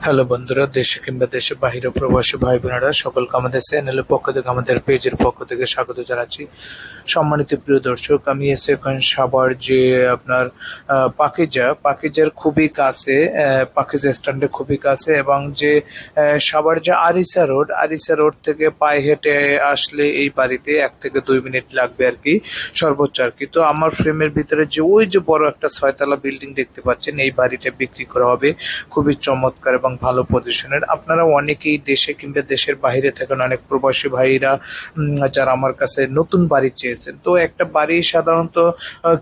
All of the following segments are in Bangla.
হ্যালো বন্ধুরা, দেশে কিংবা দেশের বাহিরে প্রবাসী ভাই বোনেরা সকলকে আমাদের চ্যানেলের পক্ষ থেকে, আমাদের পেজের পক্ষ থেকে স্বাগত জানাচ্ছি। সম্মানিত প্রিয় দর্শক, আমি এসে এখন সাভার যে আপনার পাকিজার খুবই কাছে, পাকিজা স্ট্যান্ডের খুবই কাছে, এবং যে সাভার যে আরিসা রোড থেকে পায়ে হেঁটে আসলে এই বাড়িতে 1 থেকে 2 মিনিট লাগবে আর কি, সর্বোচ্চ আর কি। তো আমার ফ্রেমের ভিতরে যে ওই যে বড় একটা 6 তলা বিল্ডিং দেখতে পাচ্ছেন, এই বাড়িটা বিক্রি করা হবে। খুবই চমৎকার এবং ভালো পজিশনের। আপনারা অনেকেই দেশে কিংবা দেশের বাইরে থাকেন, অনেক প্রবাসী ভাইরা যারা আমার কাছে নতুন বাড়ি চেয়েছেন। তো একটা বাড়ি সাধারণত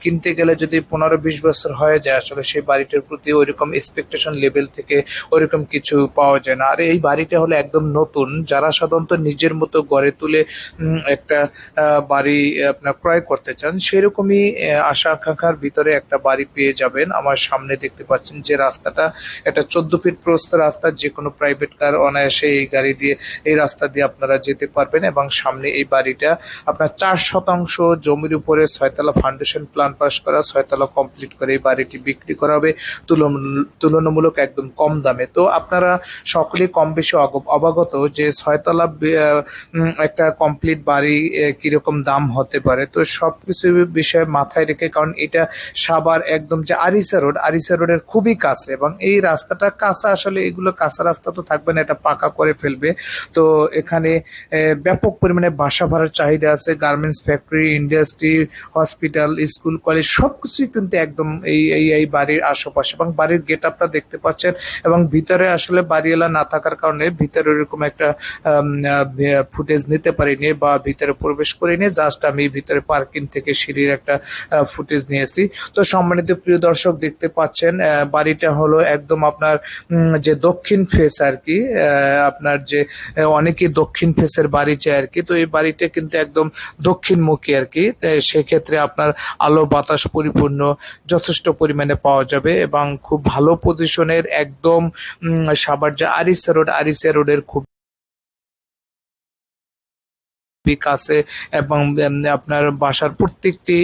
কিনতে গেলে যদি 15-20 বছর হয়ে যায়, আসলে সেই বাড়িটার প্রতি ওইরকম এক্সপেকটেশন লেভেল থেকে ওইরকম কিছু পাওয়া যায় না। আর এই বাড়িটা হলো একদম নতুন, যারা সাধারণত নিজের মতো গড়ে তুলে একটা বাড়ি আপনার ক্রয় করতে চান, সেরকমই আশা আকাঙ্ক্ষার ভিতরে একটা বাড়ি পেয়ে যাবেন। আমার সামনে দেখতে পাচ্ছেন যে রাস্তাটা, এটা 14 ফিট প্রস্থ রাস্তা, যে কোনো প্রাইভেট কার অনায়াসে এই রাস্তা দিয়ে আপনারা যেতে পারবেন। এবং সামনে এই বাড়িটা আপনার 4 শতাংশ জমির উপরে 6 তলা ফাউন্ডেশন প্ল্যান পাস করা, 6 তলা কমপ্লিট করে এই বাড়িটি বিক্রি করা হবে তুলনামূলক একদম কম দামে। তো আপনারা সকলেই কম বেশি অবগত যে 6 তলা একটা কমপ্লিট বাড়ি কিরকম দাম হতে পারে। তো সবকিছু বিষয়ে মাথায় রেখে, কারণ এটা সাভার একদম যে আরিসা রোডের খুবই কাছে, এবং এই রাস্তাটা কাঁচা, আসলে এগুলো কাঁচা রাস্তা তো থাকবে না, এটা পাকা করে ফেলবে। তো এখানে ব্যাপক পরিমাণে বাসা ভাড়ার চাহিদা আছে। Garments factory, industry, hospital, school, college সবকিছুই কিন্তু একদম এই বাড়ির আশেপাশে। এবং বাড়ির গেট আপটা দেখতে পাচ্ছেন, এবং ভিতরে আসলে বাড়িওয়ালা না থাকার কারণে ভিতরে ওরকম একটা ফুটেজ নিতে পারিনি বা ভিতরে প্রবেশ করিনি। জাস্ট আমি ভিতরে পার্কিং থেকে সিঁড়ির একটা ফুটেজ নিয়েছি। তো সম্মানিত প্রিয় দর্শক, দেখতে পাচ্ছেন বাড়িটা হলো একদম আপনার যে দক্ষিণ ফেস আর কি, আপনার যে অনেকেই দক্ষিণ ফেসের বাড়ি চায় আর কি। তো এই বাড়িটা কিন্তু একদম দক্ষিণমুখী আর কি। সেক্ষেত্রে আপনার আলো বাতাস পরিপূর্ণ যথেষ্ট পরিমাণে পাওয়া যাবে, এবং খুব ভালো পজিশনের একদম সাভার যে আরিসা রোডের খুব কাছে। এবং আপনার বাসার প্রত্যেকটি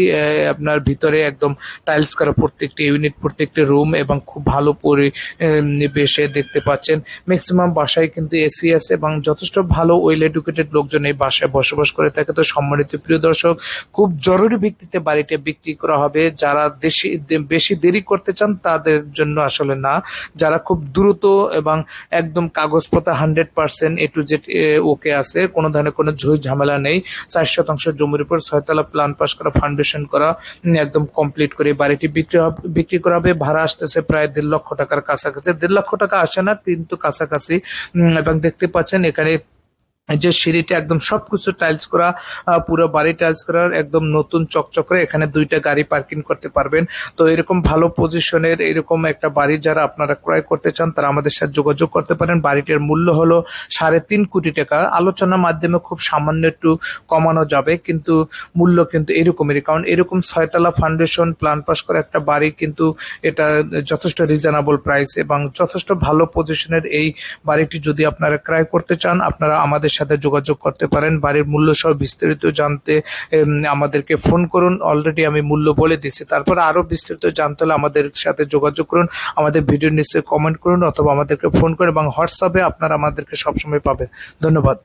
আপনার ভিতরে একদম টাইলস করা প্রত্যেকটি ইউনিট, প্রত্যেকটি রুম, এবং খুব ভালো পরিবেশে দেখতে পাচ্ছেন। ম্যাক্সিমাম বাসায় কিন্তু এসি আছে, এবং যথেষ্ট ভালো ওয়েল এডুকেটেড লোকজন এই বাসায় বসবাস করে থাকে। তো সম্মানিত প্রিয় দর্শক, খুব জরুরি ভিত্তিতে বাড়িটা বিক্রি করা হবে। যারা বেশি দেরি করতে চান তাদের জন্য আসলে না, যারা খুব দ্রুত এবং একদম কাগজপত্র 100% A to Z ওকে আছে, কোনো ধরনের কোনো ঝই ঝামেলা নেই। 4 শতাংশ জমির উপর 6 তলা প্ল্যান পাস করা, ফাউন্ডেশন করা, একদম কমপ্লিট করে বাড়িটি বিক্রি করা হবে। ভাড়া আসতেছে প্রায় 1.5 লক্ষ টাকার কাছাকাছি। 1.5 লক্ষ টাকা আসে না, কিন্তু কাছাকাছি। এবং দেখতে পাচ্ছেন এখানে যে সিঁড়িটা একদম সবকিছু টাইলস করা, পুরো বাড়ি টাইলস করার, একদম নতুন চকচক করে। এখানে 2টা গাড়ি পার্কিং করতে পারবেন। তো এরকম ভালো পজিশনের এরকম একটা বাড়ি যারা আপনারা ক্রয় করতে চান, তারা আমাদের সাথে যোগাযোগ করতে পারেন। বাড়িটির মূল্য হলো 3.5 কোটি টাকা। আলোচনার মাধ্যমে খুব সামান্য একটু কমানো যাবে, কিন্তু মূল্য কিন্তু এরকমেরই, কারণ এরকম 6 তলা ফাউন্ডেশন প্ল্যান পাস করা একটা বাড়ি কিন্তু এটা যথেষ্ট রিজনেবল প্রাইস, এবং যথেষ্ট ভালো পজিশনের এই বাড়িটি যদি আপনারা ক্রয় করতে চান, আপনারা আমাদের সাথে যোগাযোগ করতে পারেন। বাড়ির মূল্য সহ বিস্তারিত জানতে আমাদেরকে ফোন করুন। অলরেডি আমি মূল্য বলে দিচ্ছি, তারপর আরো বিস্তারিত জানতে হলে আমাদের সাথে যোগাযোগ করুন, আমাদের ভিডিওর নিচে কমেন্ট করুন, অথবা আমাদেরকে ফোন করুন, এবং হোয়াটসঅ্যাপে আপনারা আমাদেরকে সবসময় পাবেন। ধন্যবাদ।